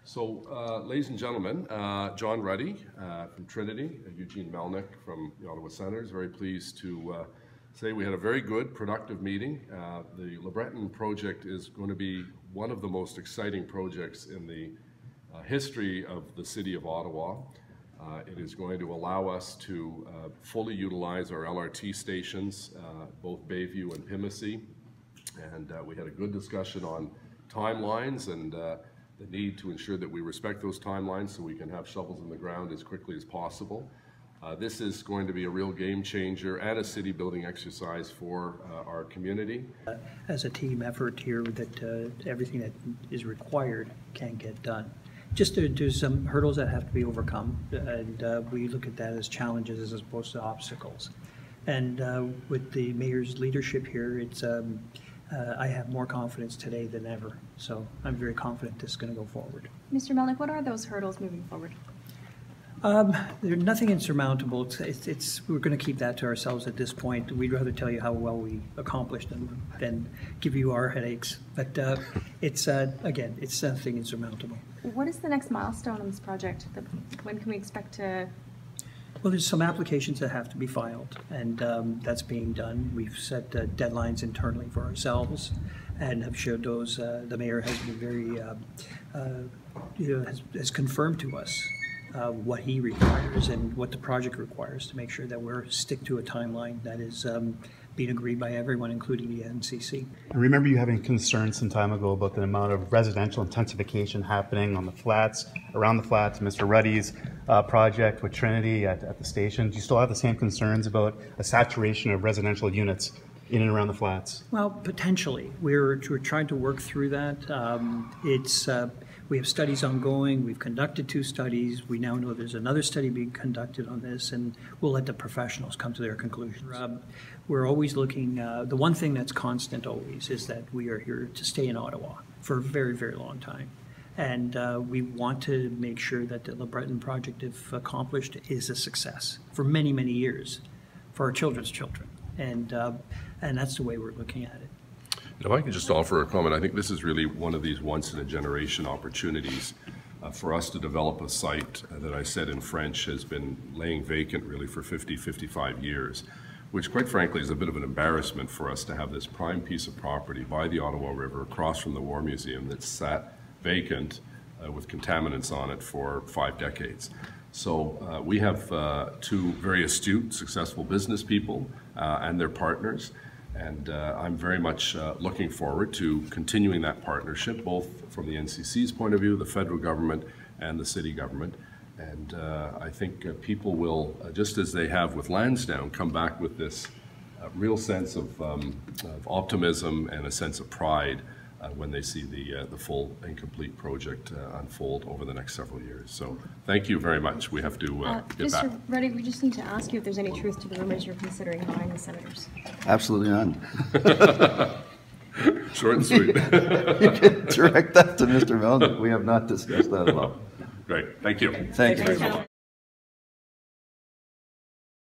Ladies and gentlemen, John Ruddy from Trinity, Eugene Melnyk from the Ottawa Senators. Very pleased to say we had a very good, productive meeting. The LeBreton project is going to be one of the most exciting projects in the history of the City of Ottawa. It is going to allow us to fully utilize our LRT stations, both Bayview and Pimisi. And we had a good discussion on timelines and the need to ensure that we respect those timelines so we can have shovels in the ground as quickly as possible. This is going to be a real game changer and a city building exercise for our community. As a team effort here, that everything that is required can get done. Just there's some hurdles that have to be overcome, and we look at that as challenges as opposed to obstacles. And with the mayor's leadership here, it's I have more confidence today than ever. So I'm very confident this is going to go forward. Mr. Melnyk, what are those hurdles moving forward? There's nothing insurmountable. We're going to keep that to ourselves at this point. We'd rather tell you how well we accomplished them than give you our headaches. But it's again, it's nothing insurmountable. What is the next milestone on this project? When can we expect to? Well, there's some applications that have to be filed, and that's being done. We've set deadlines internally for ourselves, and have showed those. The mayor has been very, has confirmed to us what he requires and what the project requires to make sure that we're stick to a timeline that is being agreed by everyone, including the NCC. I remember you having concerns some time ago about the amount of residential intensification happening on the flats, around the flats, Mr. Ruddy's project with Trinity at the station. Do you still have the same concerns about a saturation of residential units in and around the flats? Well, potentially. We're trying to work through that. We have studies ongoing. We've conducted 2 studies. We now know there's another study being conducted on this, and we'll let the professionals come to their conclusions. We're always looking, the one thing that's constant always is that we are here to stay in Ottawa for a very, very long time. And we want to make sure that the LeBreton project, if accomplished, is a success for many, many years for our children's children. And that's the way we're looking at it. If I could just offer a comment, I think this is really one of these once-in-a-generation opportunities for us to develop a site that I said in French has been laying vacant really for 50, 55 years, which quite frankly is a bit of an embarrassment for us to have this prime piece of property by the Ottawa River across from the War Museum that's sat vacant with contaminants on it for 5 decades. So we have 2 very astute, successful business people and their partners. And I'm very much looking forward to continuing that partnership, both from the NCC's point of view, the federal government, and the city government. And I think people will, just as they have with Lansdowne, come back with this real sense of optimism and a sense of pride when they see the full and complete project unfold over the next several years. So thank you very much. We have to get back. Mr. Ruddy, we just need to ask you if there's any truth to the rumors you're considering hiring the senators. Absolutely none. Short and sweet. You can direct that to Mr. Melnyk. We have not discussed that at all. Great. Thank you. Thank you very much.